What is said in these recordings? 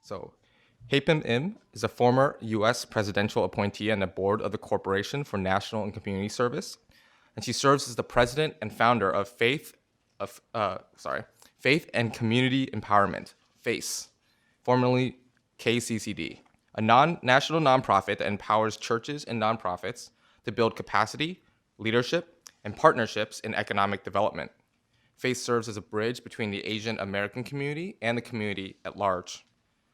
So, Hyepin is a former U.S. presidential appointee and the board of the Corporation for National and Community Service, and she serves as the president and founder of Faith and Community Empowerment (FACE), formerly KCCD, a national nonprofit that empowers churches and nonprofits to build capacity, leadership, and partnerships in economic development. FACE serves as a bridge between the Asian American community and the community at large.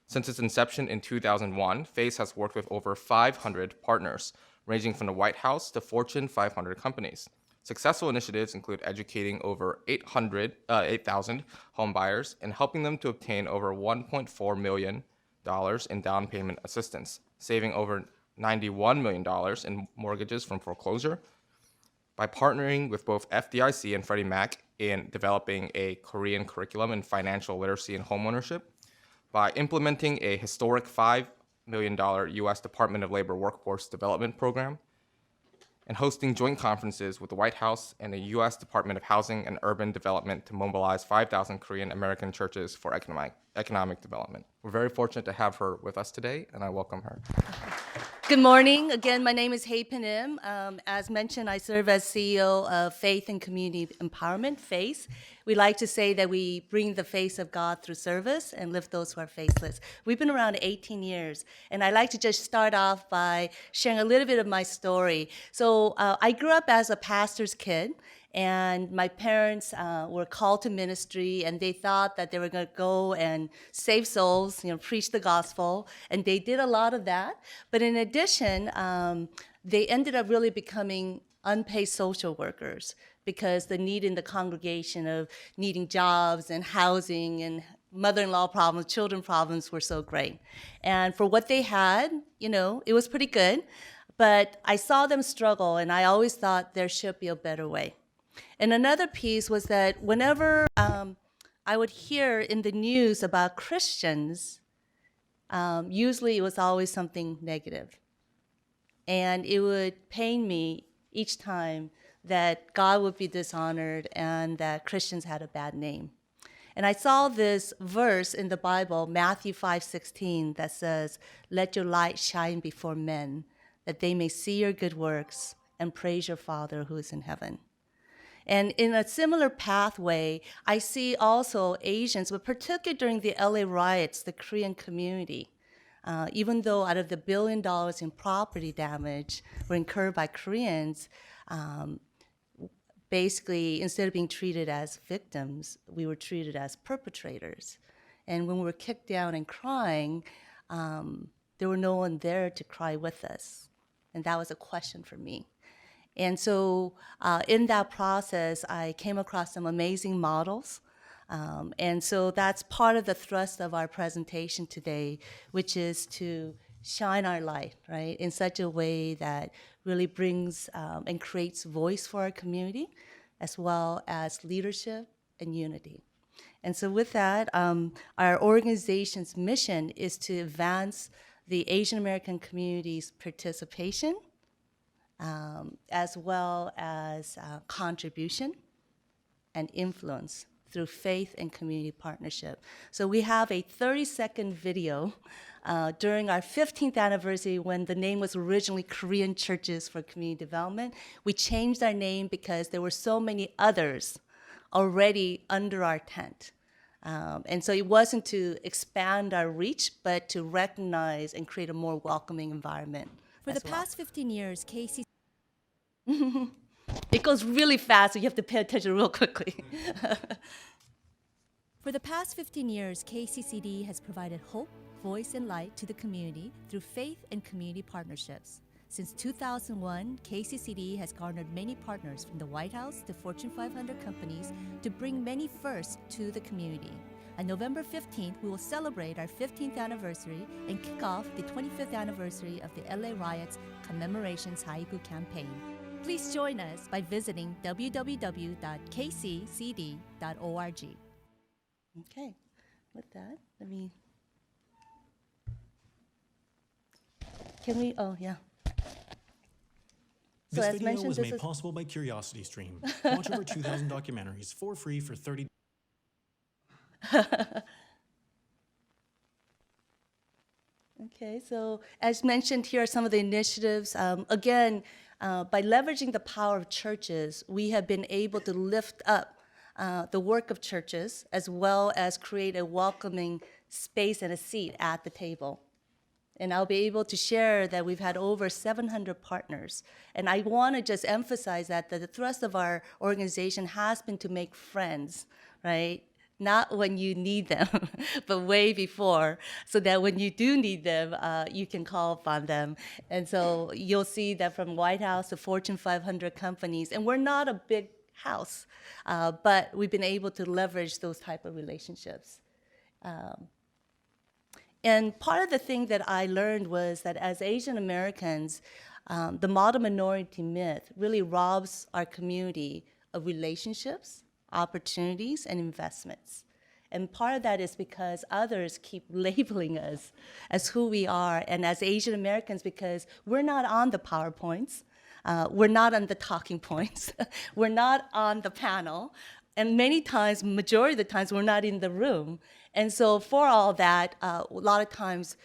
Since its inception in 2001, FACE has worked with over 500 partners, ranging from the White House to Fortune 500 companies. Successful initiatives include educating over 8,000 home buyers and helping them to obtain over $1.4 million in down payment assistance, saving over $91 million in mortgages from foreclosure. By partnering with both FDIC and Freddie Mac in developing a Korean curriculum in financial literacy and homeownership, by implementing a historic $5 million U.S. Department of Labor Workforce Development Program, and hosting joint conferences with the White House and the U.S. Department of Housing and Urban Development to mobilize 5,000 Korean American churches for economic development. We're very fortunate to have her with us today, and I welcome her. Good morning. Again, my name is Hyepin. As mentioned, I serve as CEO of Faith and Community Empowerment, FACE. We like to say that we bring the face of God through service and lift those who are faceless. We've been around 18 years, and I like to just start off by sharing a little bit of my story. So I grew up as a pastor's kid, and my parents were called to ministry, and they thought that they were going to go and save souls, preach the gospel, and they did a lot of that. But in addition, they ended up really becoming unpaid social workers because the need in the congregation of needing jobs and housing and mother-in-law problems, children problems were so great. And for what they had, it was pretty good. But I saw them struggle, and I always thought there should be a better way. And another piece was that whenever I would hear in the news about Christians, usually it was always something negative. And it would pain me each time that God would be dishonored and that Christians had a bad name. And I saw this verse in the Bible, Matthew 5:16, that says, "Let your light shine before men, that they may see your good works and praise your Father who is in heaven." And in a similar pathway, I see also Asians, but particularly during the LA riots, the Korean community, even though out of the $1 billion in property damage were incurred by Koreans, basically, instead of being treated as victims, we were treated as perpetrators. And when we were kicked down and crying, there were no one there to cry with us. And that was a question for me. And so in that process, I came across some amazing models. And so that's part of the thrust of our presentation today, which is to shine our light, right, in such a way that really brings and creates voice for our community, as well as leadership and unity. And so with that, our organization's mission is to advance the Asian American community's participation, as well as contribution and influence through faith and community partnership. So we have a 30-second video during our 15th anniversary when the name was originally Korean Churches for Community Development. We changed our name because there were so many others already under our tent. And so it wasn't to expand our reach, but to recognize and create a more welcoming environment. For the past 15 years, KC... It goes really fast, so you have to pay attention real quickly. For the past 15 years, KCCD has provided hope, voice, and light to the community through faith and community partnerships. Since 2001, KCCD has garnered many partners from the White House to Fortune 500 companies to bring many firsts to the community. On November 15th, we will celebrate our 15th anniversary and kick off the 25th anniversary of the LA Riots Commemorations Haiku campaign. Please join us by visiting www.kccd.org. Okay, with that, oh yeah. So This as video mentioned, was this made is possible by CuriosityStream. Watch over 2,000 documentaries for free for 30 Okay, so as mentioned, here are some of the initiatives. By leveraging the power of churches, we have been able to lift up the work of churches as well as create a welcoming space and a seat at the table. And I'll be able to share that we've had over 700 partners. And I want to just emphasize that the thrust of our organization has been to make friends, right? Not when you need them, but way before, so that when you do need them, you can call upon them. And so you'll see that from White House to Fortune 500 companies, and we're not a big house, but we've been able to leverage those type of relationships. And part of the thing that I learned was that as Asian Americans, the model minority myth really robs our community of relationships, opportunities, and investments. And part of that is because others keep labeling us as who we are, and as Asian Americans, because we're not on the PowerPoints, we're not on the talking points, we're not on the panel, and many times, majority of the times, we're not in the room. And so for all that, a lot of times,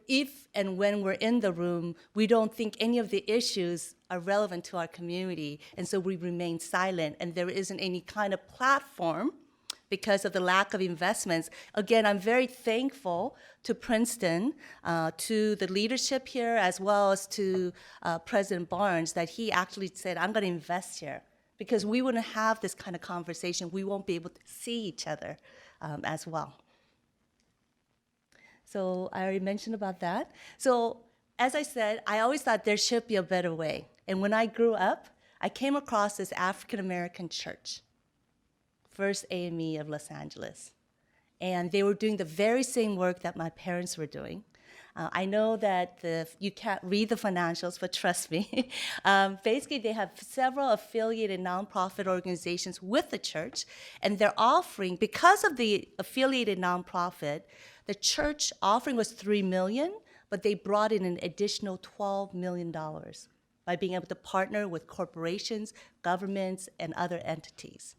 if and when we're in the room, we don't think any of the issues are relevant to our community, and so we remain silent, and there isn't any kind of platform because of the lack of investments. Again, I'm very thankful to Princeton, to the leadership here, as well as to President Barnes, that he actually said, I'm going to invest here. Because we wouldn't have this kind of conversation, we won't be able to see each other as well. So I already mentioned about that. So as I said, I always thought there should be a better way. And when I grew up, I came across this African-American church, FirstAME of Los Angeles. And they were doing the very same work that my parents were doing. I know that you can't read the financials, but trust me. Basically, they have several affiliated nonprofit organizations with the church, and they're offering, because of the affiliated nonprofit, the church offering was $3 million, but they brought in an additional $12 million by being able to partner with corporations, governments, and other entities.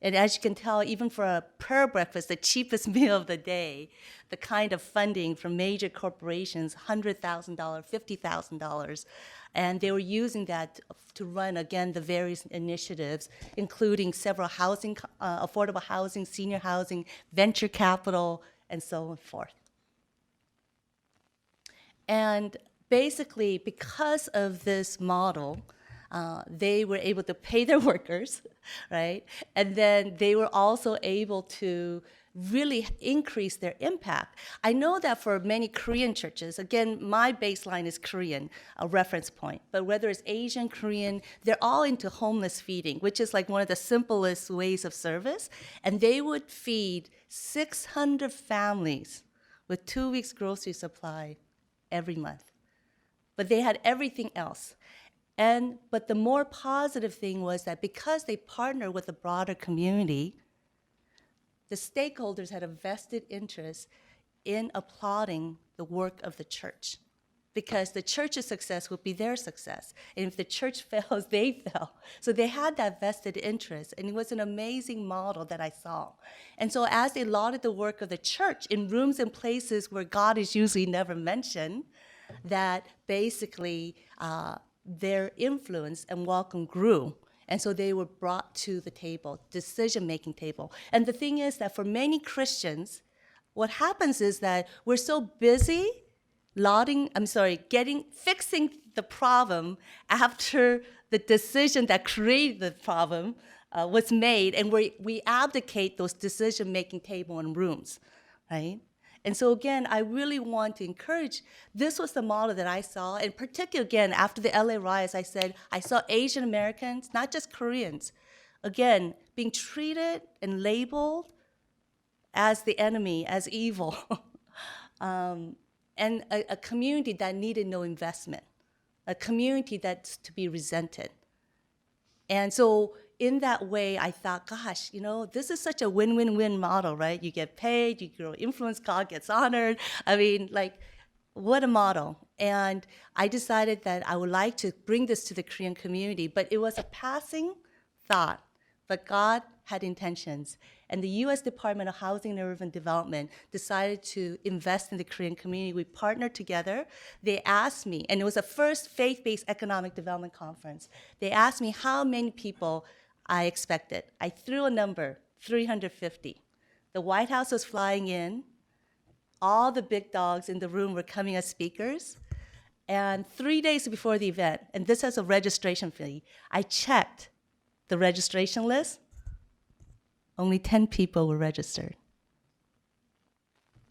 And as you can tell, even for a prayer breakfast, the cheapest meal of the day, the kind of funding from major corporations, $100,000, $50,000, and they were using that to run, again, the various initiatives, including several housing, affordable housing, senior housing, venture capital, and so forth. And basically, because of this model, they were able to pay their workers, right? And then they were also able to really increase their impact. I know that for many Korean churches, again, my baseline is Korean, a reference point, but whether it's Asian, Korean, they're all into homeless feeding, which is like one of the simplest ways of service. And they would feed 600 families with 2 weeks grocery supply every month. But they had everything else. But the more positive thing was that because they partner with a broader community, the stakeholders had a vested interest in applauding the work of the church, because the church's success would be their success. And if the church fails, they fail. So they had that vested interest, and it was an amazing model that I saw. And so as they lauded the work of the church in rooms and places where God is usually never mentioned, that basically their influence and welcome grew. And so they were brought to the table, decision-making table. And the thing is that for many Christians, what happens is that we're so busy fixing the problem after the decision that created the problem was made, and we abdicate those decision-making table and rooms, right? And so again, I really want to encourage, this was the model that I saw, and particularly again, after the LA riots, I said, I saw Asian Americans, not just Koreans, again, being treated and labeled as the enemy, as evil, and a community that needed no investment, a community that's to be resented. And so in that way, I thought, gosh, this is such a win-win-win model, right? You get paid, you grow influence, God gets honored. I mean, what a model. And I decided that I would like to bring this to the Korean community, but it was a passing thought. But God had intentions. And the U.S. Department of Housing and Urban Development decided to invest in the Korean community. We partnered together. They asked me, and it was the first faith-based economic development conference. They asked me how many people I expected. I threw a number, 350. The White House was flying in. All the big dogs in the room were coming as speakers. And 3 days before the event, and this has a registration fee, I checked the registration list. Only 10 people were registered.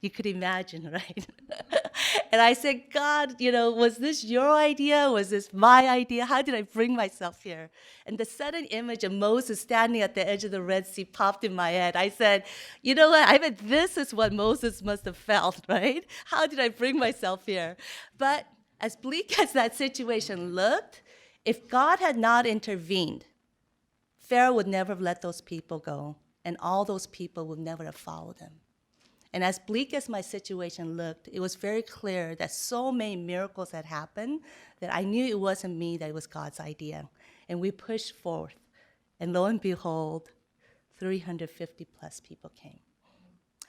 You could imagine, right? And I said, God, was this your idea? Was this my idea? How did I bring myself here? And the sudden image of Moses standing at the edge of the Red Sea popped in my head. I said, you know what? I bet this is what Moses must have felt, right? How did I bring myself here? But as bleak as that situation looked, if God had not intervened, Pharaoh would never have let those people go, and all those people would never have followed him. And as bleak as my situation looked, it was very clear that so many miracles had happened that I knew it wasn't me, that it was God's idea. And we pushed forth, and lo and behold, 350 plus people came.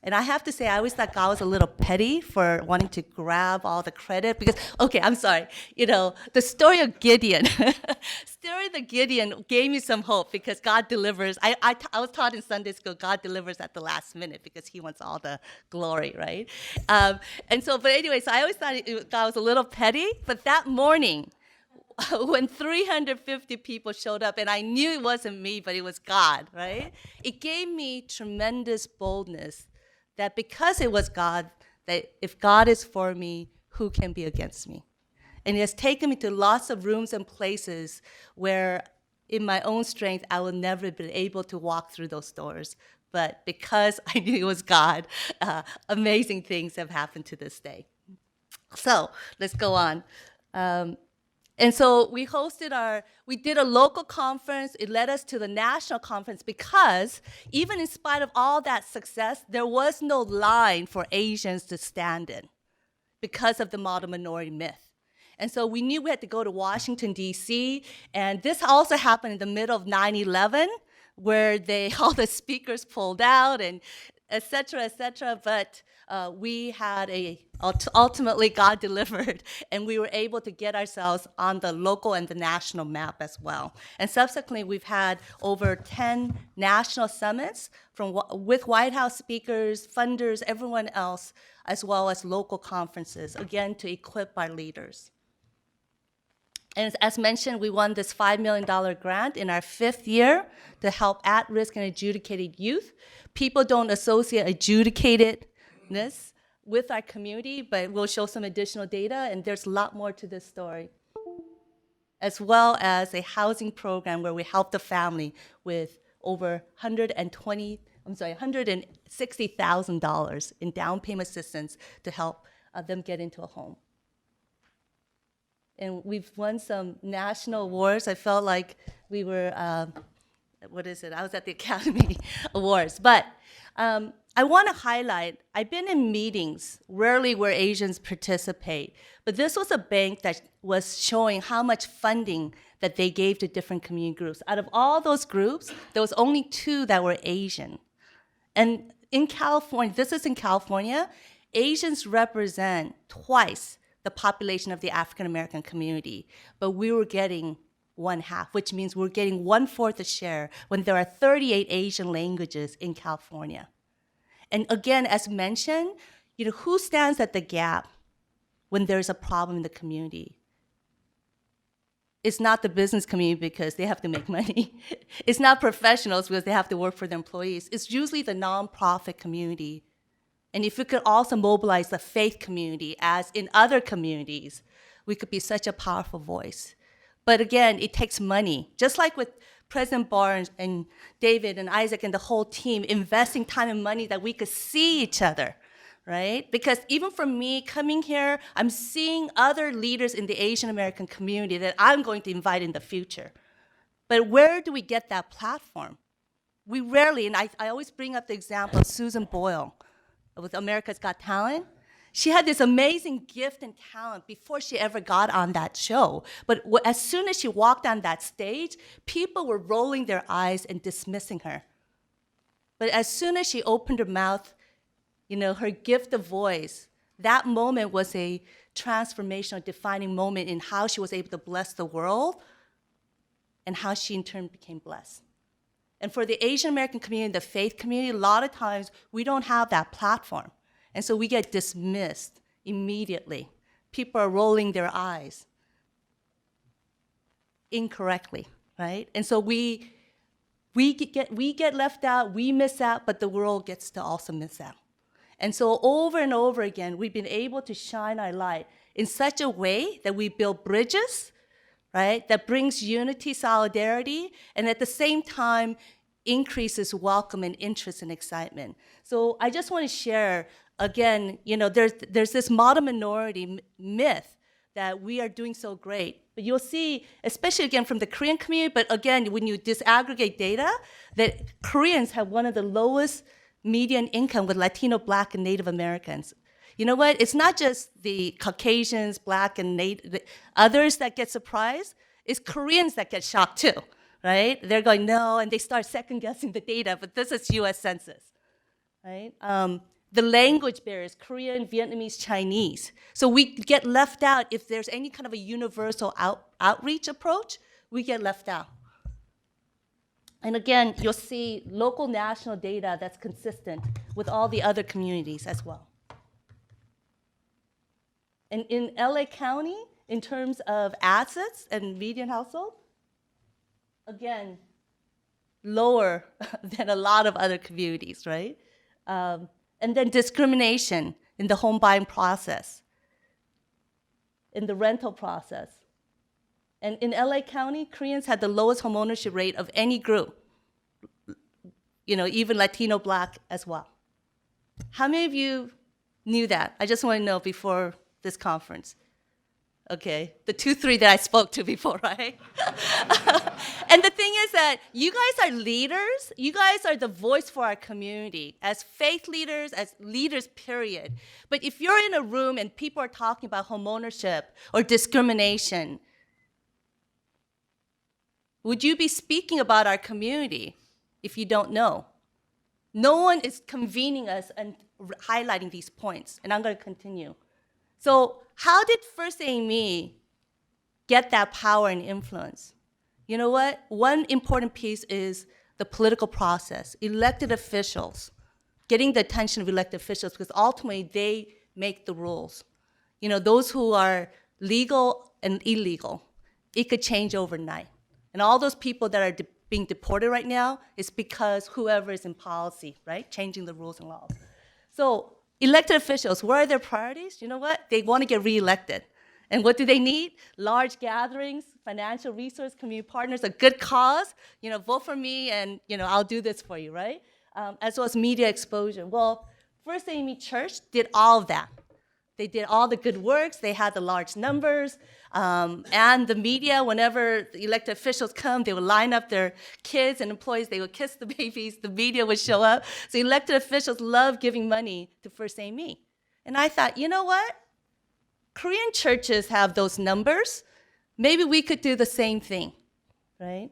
And I have to say, I always thought God was a little petty for wanting to grab all the credit because, okay, I'm sorry. The story of Gideon, gave me some hope because God delivers. I was taught in Sunday school, God delivers at the last minute because he wants all the glory, right? But anyway, so I always thought God was a little petty. But that morning, when 350 people showed up, and I knew it wasn't me, but it was God, right? It gave me tremendous boldness that because it was God, that if God is for me, who can be against me? And it has taken me to lots of rooms and places where in my own strength, I will never be able to walk through those doors. But because I knew it was God, amazing things have happened to this day. So let's go on. And so we did a local conference. It led us to the national conference because even in spite of all that success, there was no line for Asians to stand in because of the model minority myth. And so we knew we had to go to Washington, D.C., and this also happened in the middle of 9/11, where all the speakers pulled out and et cetera, but we had ultimately God delivered, and we were able to get ourselves on the local and the national map as well. And subsequently, we've had over 10 national summits with White House speakers, funders, everyone else, as well as local conferences, again, to equip our leaders. And as mentioned, we won this $5 million grant in our 5th year to help at-risk and adjudicated youth. People don't associate adjudicatedness with our community, but we'll show some additional data, and there's a lot more to this story. As well as a housing program where we help the family with over $160,000 in down payment assistance to help them get into a home. And we've won some national awards. I felt like we were, I was at the Academy Awards. But I want to highlight, I've been in meetings, rarely where Asians participate, but this was a bank that was showing how much funding that they gave to different community groups. Out of all those groups, there was only 2 that were Asian. And in California, this is in California, Asians represent twice the population of the African American community, but we were getting 1/2, which means we're getting 1/4 a share when there are 38 Asian languages in California. And again, as mentioned, who stands at the gap when there's a problem in the community? It's not the business community because they have to make money. It's not professionals because they have to work for their employees. It's usually the nonprofit community. And if we could also mobilize the faith community, as in other communities, we could be such a powerful voice. But again, it takes money. Just like with President Barnes and David and Isaac and the whole team investing time and money that we could see each other, right? Because even for me coming here, I'm seeing other leaders in the Asian American community that I'm going to invite in the future. But where do we get that platform? We rarely, and I always bring up the example of Susan Boyle with America's Got Talent. She had this amazing gift and talent before she ever got on that show. But as soon as she walked on that stage, people were rolling their eyes and dismissing her. But as soon as she opened her mouth, her gift of voice, that moment was a transformational, defining moment in how she was able to bless the world and how she in turn became blessed. And for the Asian American community, the faith community, a lot of times we don't have that platform. And so we get dismissed immediately. People are rolling their eyes incorrectly, right? And so we get left out, we miss out, but the world gets to also miss out. And so over and over again, we've been able to shine our light in such a way that we build bridges, right, that brings unity, solidarity, and at the same time increases welcome and interest and excitement. So I just want to share, again, there's this model minority myth that we are doing so great. But you'll see, especially again from the Korean community, but again, when you disaggregate data, that Koreans have one of the lowest median income with Latino, Black, and Native Americans. You know what? It's not just the Caucasians, Black, and Native, others that get surprised. It's Koreans that get shocked too, right? They're going, no, and they start second-guessing the data, but this is US Census, right? The language barriers, Korean, Vietnamese, Chinese. So we get left out if there's any kind of a universal outreach approach, we get left out. And again, you'll see local national data that's consistent with all the other communities as well. And in LA County, in terms of assets and median household, again, lower than a lot of other communities, right? And then discrimination in the home buying process, in the rental process. And in LA County, Koreans had the lowest homeownership rate of any group, even Latino, Black as well. How many of you knew that? I just want to know before this conference. Okay, the 2-3 that I spoke to before, right? And the thing is that you guys are leaders. You guys are the voice for our community as faith leaders, as leaders, period. But if you're in a room and people are talking about homeownership or discrimination, would you be speaking about our community if you don't know? No one is convening us and highlighting these points, and I'm going to continue. So how did FirstAME get that power and influence? You know what? One important piece is the political process, elected officials, getting the attention of elected officials, because ultimately they make the rules. Those who are legal and illegal, it could change overnight. And all those people that are being deported right now is because whoever is in policy, right, changing the rules and laws. So elected officials, what are their priorities? You know what? They want to get reelected. And what do they need? Large gatherings, financial resource, community partners, a good cause. Vote for me and, I'll do this for you, right? As well as media exposure. Well, FirstAME Church did all of that. They did all the good works. They had the large numbers. And the media, whenever the elected officials come, they would line up their kids and employees. They would kiss the babies. The media would show up. So elected officials love giving money to FirstAME. And I thought, you know what? Korean churches have those numbers. Maybe we could do the same thing, right?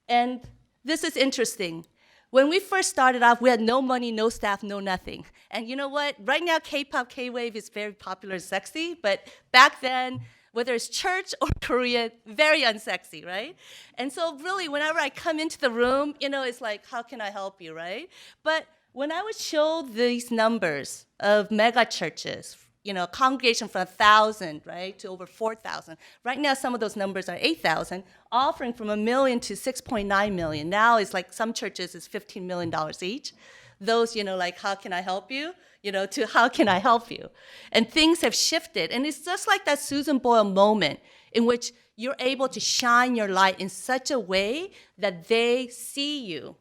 And this is interesting. When we first started off, we had no money, no staff, no nothing. And you know what? Right now, K-pop, K-wave is very popular and sexy, but back then, whether it's church or Korean, very unsexy, right? And so really, whenever I come into the room, it's like, how can I help you, right? But when I would show these numbers of mega churches, a congregation from 1,000, right, to over 4,000. Right now, some of those numbers are 8,000, offering from $1 million to $6.9 million. Now it's like some churches is $15 million each. Those, like, how can I help you? To how can I help you? And things have shifted. And it's just like that Susan Boyle moment in which you're able to shine your light in such a way that they see you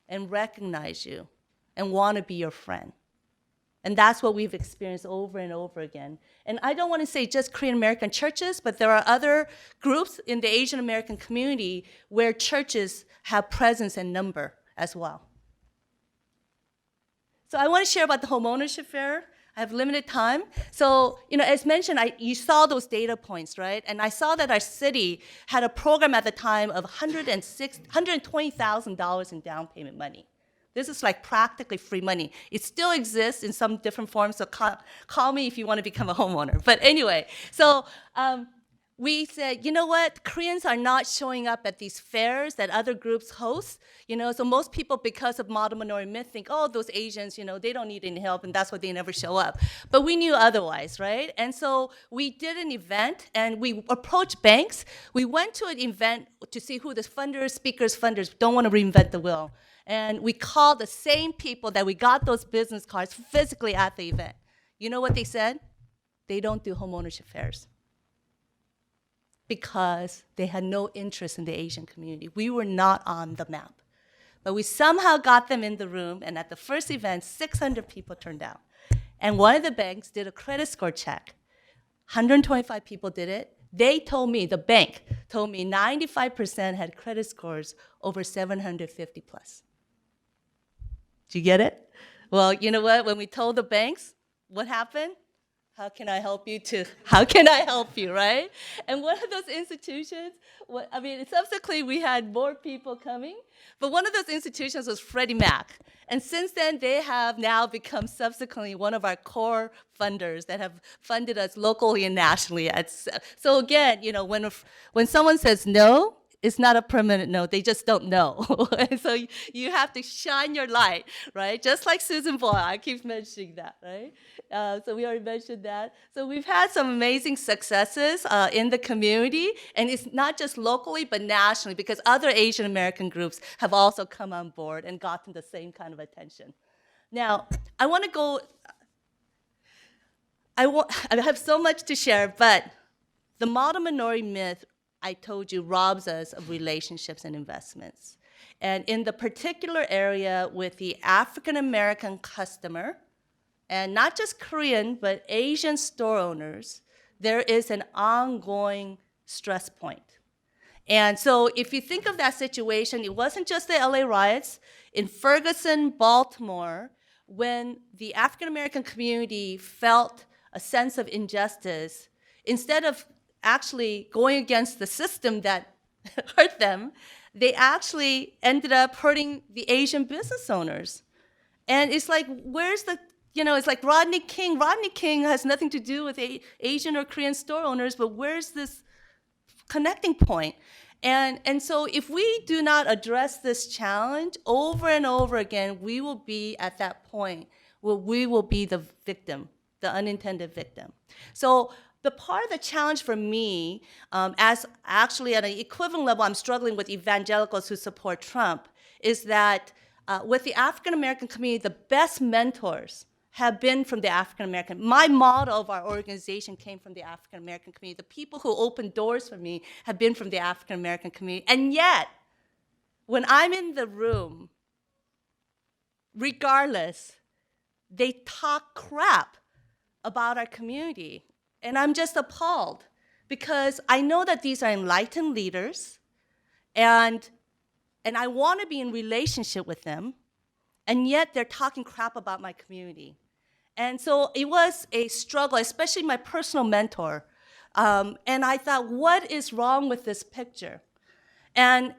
and recognize you and want to be your friend. And that's what we've experienced over and over again. And I don't want to say just Korean American churches, but there are other groups in the Asian American community where churches have presence and number as well. So I want to share about the homeownership fair. I have limited time. So, as mentioned, you saw those data points, right? And I saw that our city had a program at the time of $120,000 in down payment money. This is like practically free money. It still exists in some different forms, so call me if you want to become a homeowner. But anyway, so we said, you know what, Koreans are not showing up at these fairs that other groups host, so most people, because of model minority myth, think, oh, those Asians, they don't need any help, and that's why they never show up. But we knew otherwise, right? And so we did an event, and we approached banks. We went to an event to see who the funders don't want to reinvent the wheel. And we called the same people that we got those business cards physically at the event. You know what they said? They don't do homeownership fairs, because they had no interest in the Asian community. We were not on the map. But we somehow got them in the room, and at the first event, 600 people turned out. And one of the banks did a credit score check. 125 people did it. They told me, the bank told me 95% had credit scores over 750 plus. Do you get it? Well, you know what? When we told the banks, what happened? How can I help you, right? And one of those institutions, subsequently we had more people coming, but one of those institutions was Freddie Mac. And since then, they have now become subsequently one of our core funders that have funded us locally and nationally. So again, when someone says no, it's not a permanent no, they just don't know. And so you have to shine your light, right? Just like Susan Boyle, I keep mentioning that, right? So we already mentioned that. So we've had some amazing successes in the community, and it's not just locally, but nationally, because other Asian American groups have also come on board and gotten the same kind of attention. Now, I have so much to share, but the model minority myth, I told you, robs us of relationships and investments. And in the particular area with the African American customer, and not just Korean, but Asian store owners, there is an ongoing stress point. And so if you think of that situation, it wasn't just the LA riots. In Ferguson, Baltimore, when the African American community felt a sense of injustice, instead of actually going against the system that hurt them, they actually ended up hurting the Asian business owners. And it's like, it's like Rodney King. Rodney King has nothing to do with Asian or Korean store owners, but where's this connecting point? And so if we do not address this challenge over and over again, we will be at that point where we will be the victim, the unintended victim. So the part of the challenge for me, as actually at an equivalent level, I'm struggling with evangelicals who support Trump, is that with the African American community, the best mentors have been from the African American. My model of our organization came from the African American community. The people who opened doors for me have been from the African American community. And yet, when I'm in the room, regardless, they talk crap about our community. And I'm just appalled, because I know that these are enlightened leaders, and I want to be in relationship with them, and yet they're talking crap about my community. And so it was a struggle, especially my personal mentor. And I thought, what is wrong with this picture? And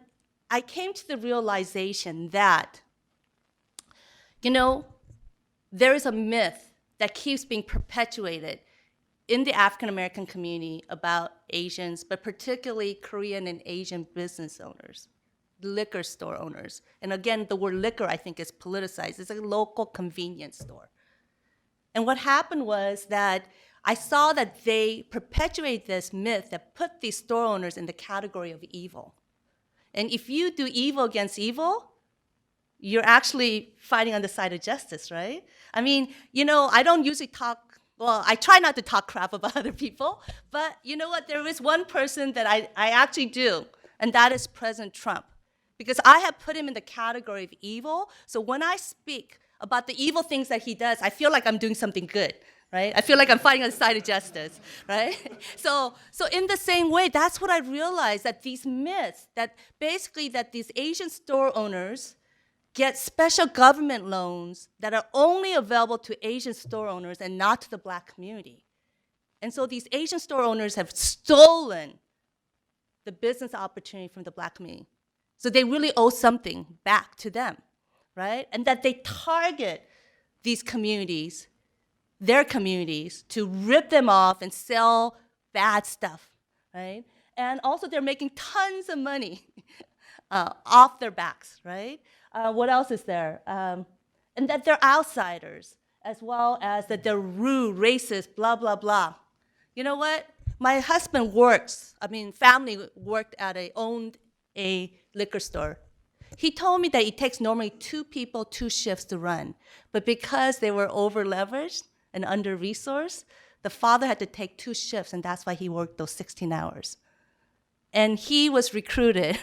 I came to the realization that, there is a myth that keeps being perpetuated in the African American community about Asians, but particularly Korean and Asian business owners, liquor store owners. And again, the word liquor, I think, is politicized. It's a local convenience store. And what happened was that I saw that they perpetuate this myth that put these store owners in the category of evil. And if you do evil against evil, you're actually fighting on the side of justice, right? I mean, I don't usually I try not to talk crap about other people, but you know what? There is one person that I actually do, and that is President Trump. Because I have put him in the category of evil, so when I speak about the evil things that he does, I feel like I'm doing something good, right? I feel like I'm fighting on the side of justice, right? So in the same way, that's what I realized, that these myths, that these Asian store owners get special government loans that are only available to Asian store owners and not to the Black community. And so these Asian store owners have stolen the business opportunity from the Black community. So they really owe something back to them, right? And that they target these communities, their communities, to rip them off and sell bad stuff, right? And also they're making tons of money off their backs, right? What else is there? And that they're outsiders, as well as that they're rude, racist, blah, blah, blah. You know what? My husband family owned a liquor store. He told me that it takes normally 2 people, 2 shifts to run. But because they were over-leveraged and under-resourced, the father had to take 2 shifts, and that's why he worked those 16 hours. And he was recruited.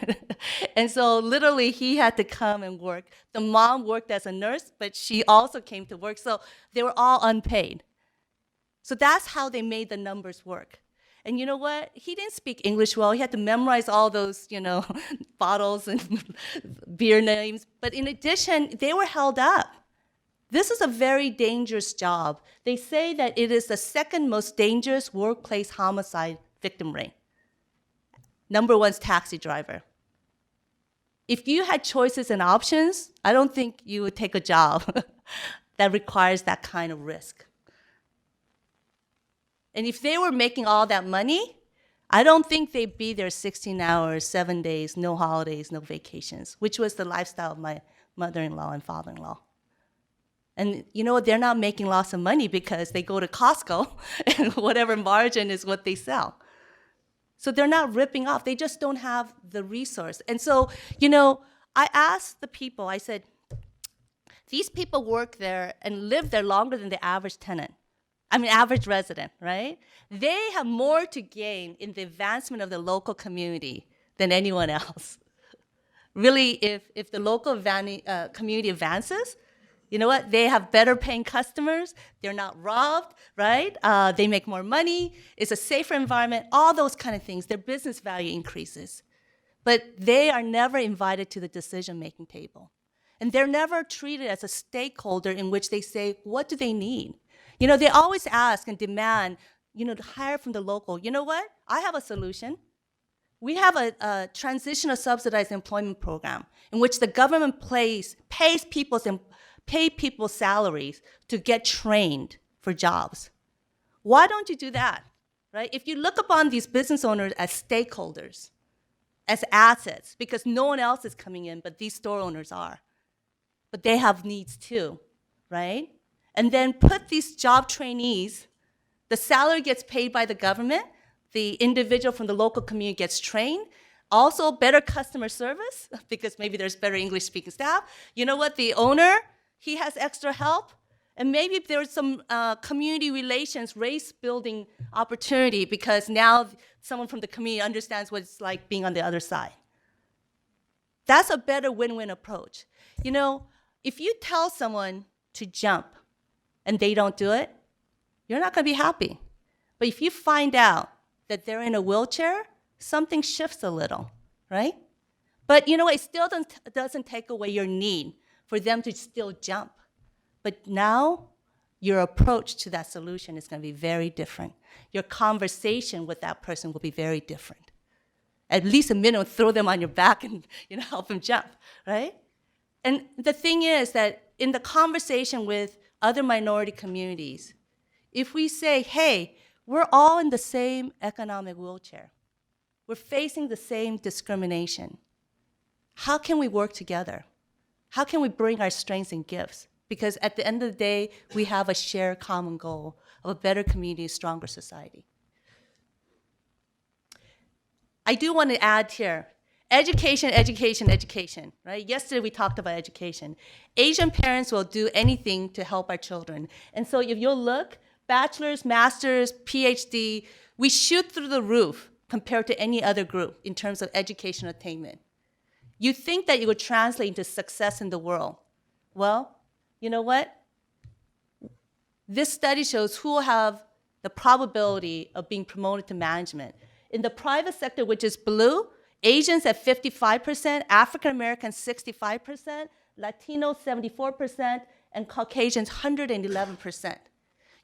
And so literally he had to come and work. The mom worked as a nurse, but she also came to work. So they were all unpaid. So that's how they made the numbers work. And you know what? He didn't speak English well. He had to memorize all those, bottles and beer names. But in addition, they were held up. This is a very dangerous job. They say that it is the 2nd most dangerous workplace homicide victim rate. Number 1's taxi driver. If you had choices and options, I don't think you would take a job that requires that kind of risk. And if they were making all that money, I don't think they'd be there 16 hours, 7 days, no holidays, no vacations, which was the lifestyle of my mother-in-law and father-in-law. And you know what? They're not making lots of money because they go to Costco and whatever margin is what they sell. So they're not ripping off. They just don't have the resource. And so, I asked the people, I said, these people work there and live there longer than the average average resident, right? They have more to gain in the advancement of the local community than anyone else. Really, if the local community advances, you know what? They have better paying customers. They're not robbed, right? They make more money. It's a safer environment, all those kind of things. Their business value increases. But they are never invited to the decision-making table. And they're never treated as a stakeholder in which they say, what do they need? They always ask and demand, to hire from the local. You know what? I have a solution. We have a transitional subsidized employment program in which the government pays people's salaries to get trained for jobs. Why don't you do that, right? If you look upon these business owners as stakeholders, as assets, because no one else is coming in, but these store owners are. But they have needs too, right? And then put these job trainees, the salary gets paid by the government, the individual from the local community gets trained, also better customer service, because maybe there's better English-speaking staff. You know what? The owner, he has extra help. And maybe there's some community relations, race-building opportunity, because now someone from the community understands what it's like being on the other side. That's a better win-win approach. If you tell someone to jump and they don't do it, you're not going to be happy. But if you find out that they're in a wheelchair, something shifts a little, right? But it still doesn't take away your need for them to still jump. But now, your approach to that solution is going to be very different. Your conversation with that person will be very different. At least a minimum, throw them on your back and help them jump, right? And the thing is that in the conversation with other minority communities, if we say, hey, we're all in the same economic wheelchair, we're facing the same discrimination, how can we work together? How can we bring our strengths and gifts? Because at the end of the day, we have a shared common goal of a better community, a stronger society. I do want to add here, education, education, education, right? Yesterday we talked about education. Asian parents will do anything to help our children. And so if you'll look, bachelor's, master's, PhD, we shoot through the roof compared to any other group in terms of education attainment. You think that it would translate into success in the world. Well, you know what? This study shows who will have the probability of being promoted to management. In the private sector, which is blue, Asians at 55%, African Americans 65%, Latinos 74%, and Caucasians 111%.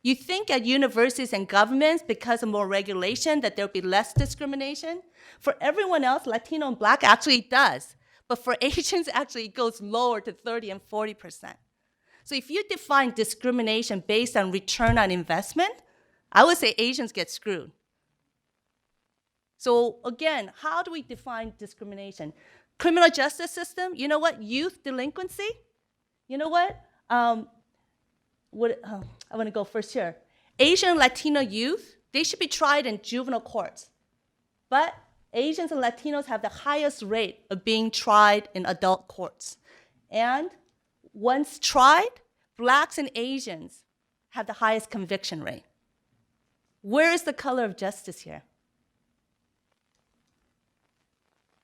You think at universities and governments, because of more regulation, that there'll be less discrimination? For everyone else, Latino and Black actually does. But for Asians, actually, it goes lower to 30 and 40%. So if you define discrimination based on return on investment, I would say Asians get screwed. So again, how do we define discrimination? Criminal justice system, you know what? Youth delinquency, you know what? I want to go first here. Asian Latino youth, they should be tried in juvenile courts. But Asians and Latinos have the highest rate of being tried in adult courts. And once tried, Blacks and Asians have the highest conviction rate. Where is the color of justice here?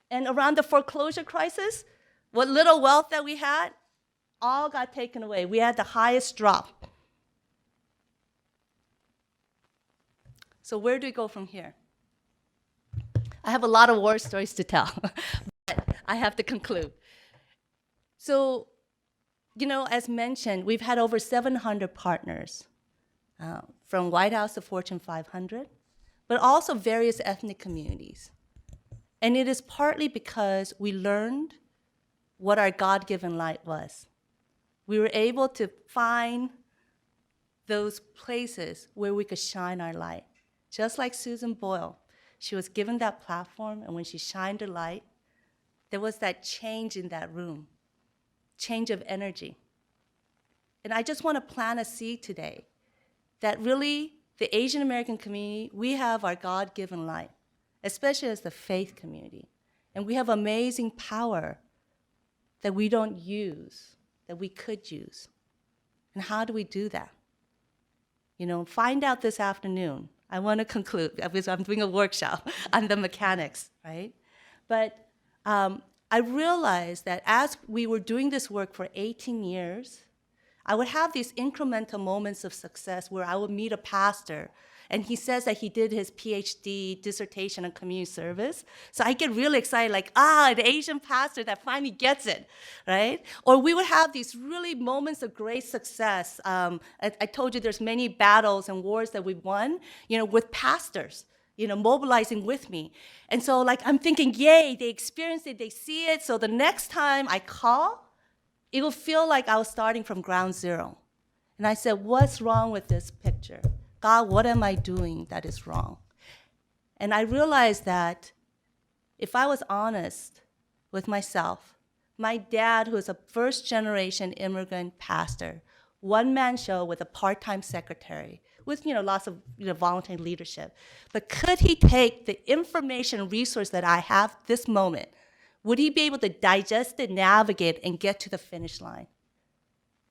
And around the foreclosure crisis, what little wealth that we had, all got taken away. We had the highest drop. So where do we go from here? I have a lot of war stories to tell, but I have to conclude. So, as mentioned, we've had over 700 partners, from White House to Fortune 500, but also various ethnic communities. And it is partly because we learned what our God-given light was. We were able to find those places where we could shine our light. Just like Susan Boyle, she was given that platform, and when she shined her light, there was that change in that room, change of energy. And I just want to plant a seed today that really the Asian American community, we have our God-given light, especially as the faith community. And we have amazing power that we don't use, that we could use. And how do we do that? Find out this afternoon. I want to conclude, because I'm doing a workshop on the mechanics, right? But I realized that as we were doing this work for 18 years, I would have these incremental moments of success where I would meet a pastor, and he says that he did his PhD dissertation on community service. So I get really excited, like, the Asian pastor that finally gets it, right? Or we would have these really moments of great success. I told you there's many battles and wars that we've won, with pastors, mobilizing with me. And so, I'm thinking, yay, they experienced it, they see it. So the next time I call, it will feel like I was starting from ground zero. And I said, what's wrong with this picture? God, what am I doing that is wrong? And I realized that if I was honest with myself, my dad, who is a first-generation immigrant pastor, one-man show with a part-time secretary, with lots of volunteer leadership, but could he take the information and resource that I have this moment? Would he be able to digest it, navigate, and get to the finish line?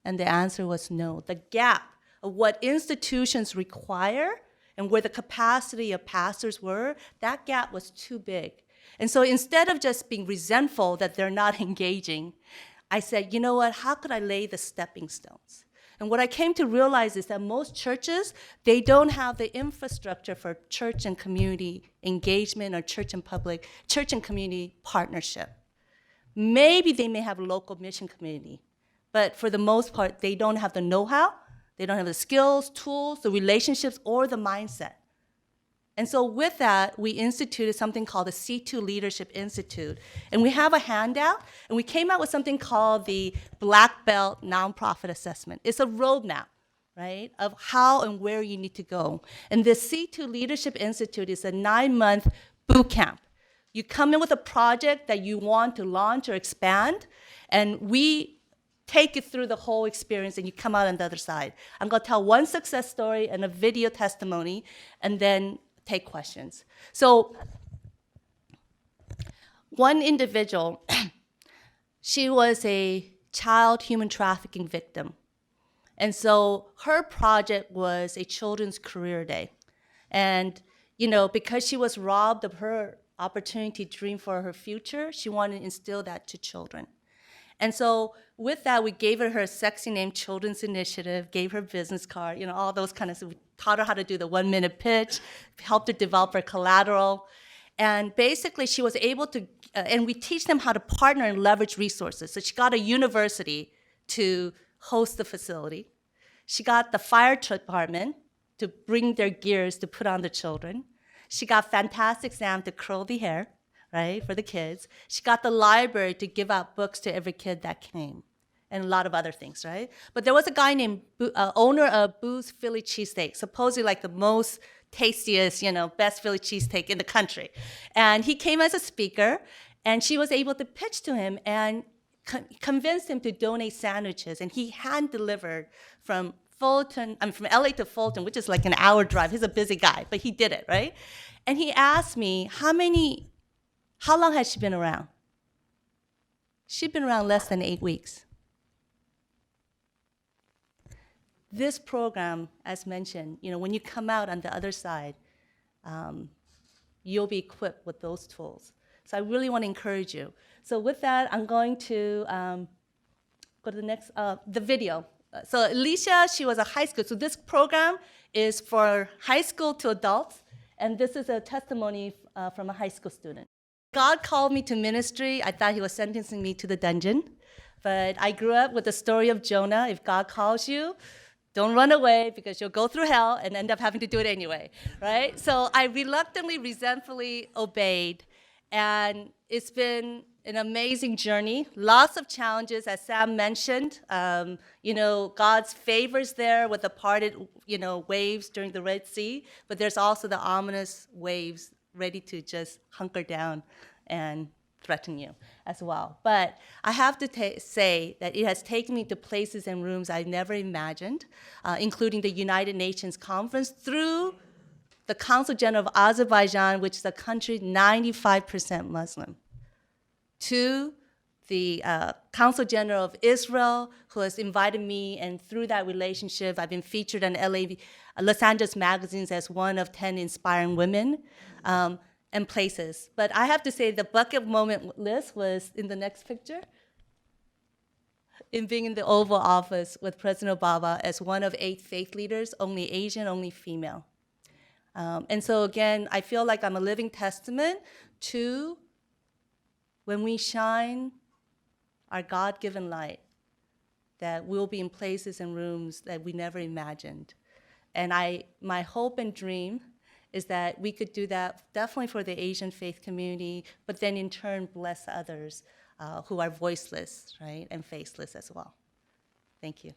And the answer was no. The gap of what institutions require and where the capacity of pastors were, that gap was too big. And so instead of just being resentful that they're not engaging, I said, you know what, how could I lay the stepping stones? And what I came to realize is that most churches, they don't have the infrastructure for church and community engagement or church and community partnership. Maybe they may have a local mission community, but for the most part, they don't have the know-how, they don't have the skills, tools, the relationships, or the mindset. And so with that, we instituted something called the C2 Leadership Institute. And we have a handout, and we came out with something called the Black Belt Nonprofit Assessment. It's a roadmap, right, of how and where you need to go. And the C2 Leadership Institute is a 9-month boot camp. You come in with a project that you want to launch or expand, and we take you through the whole experience, and you come out on the other side. I'm going to tell one success story and a video testimony, and then take questions. So one individual, she was a child human trafficking victim. And so her project was a children's career day. And, because she was robbed of her opportunity to dream for her future, she wanted to instill that to children. And so with that, we gave her a sexy name, Children's Initiative, gave her business card, all those kind of stuff. We taught her how to do the 1-minute pitch, helped her develop her collateral. And basically, she was able to, and we teach them how to partner and leverage resources. So she got a university to host the facility. She got the fire department to bring their gears to put on the children. She got fantastic Sam to curl the hair, right, for the kids. She got the library to give out books to every kid that came, and a lot of other things, right? But there was a guy named owner of Boo's Philly cheesesteak, supposedly like the most tastiest, best Philly cheesesteak in the country. And he came as a speaker, and she was able to pitch to him and convinced him to donate sandwiches. And he hand delivered from from LA to Fulton, which is like an hour drive. He's a busy guy, but he did it, right? And he asked me, how long has she been around? She'd been around less than 8 weeks. This program, as mentioned, when you come out on the other side, you'll be equipped with those tools. So I really want to encourage you. So with that, I'm going to go to the next, the video. So Alicia, she was a high school. So this program is for high school to adults, and this is a testimony from a high school student. God called me to ministry. I thought he was sentencing me to the dungeon, but I grew up with the story of Jonah. If God calls you, don't run away because you'll go through hell and end up having to do it anyway, right? So I reluctantly, resentfully obeyed, and it's been an amazing journey. Lots of challenges, as Sam mentioned. God's favors there with the parted, waves during the Red Sea, but there's also the ominous waves ready to just hunker down and threaten you as well. But I have to say that it has taken me to places and rooms I never imagined, including the United Nations Conference, through the Council General of Azerbaijan, which is a country 95% Muslim, to the Council General of Israel, who has invited me, and through that relationship, I've been featured on Los Angeles magazines as one of 10 inspiring women, and places. But I have to say the bucket moment list was in the next picture, in being in the Oval Office with President Obama as one of 8 faith leaders, only Asian, only female. And so again, I feel like I'm a living testament to when we shine our God-given light, that we'll be in places and rooms that we never imagined. And my hope and dream is that we could do that definitely for the Asian faith community, but then in turn bless others who are voiceless, right, and faceless as well. Thank you.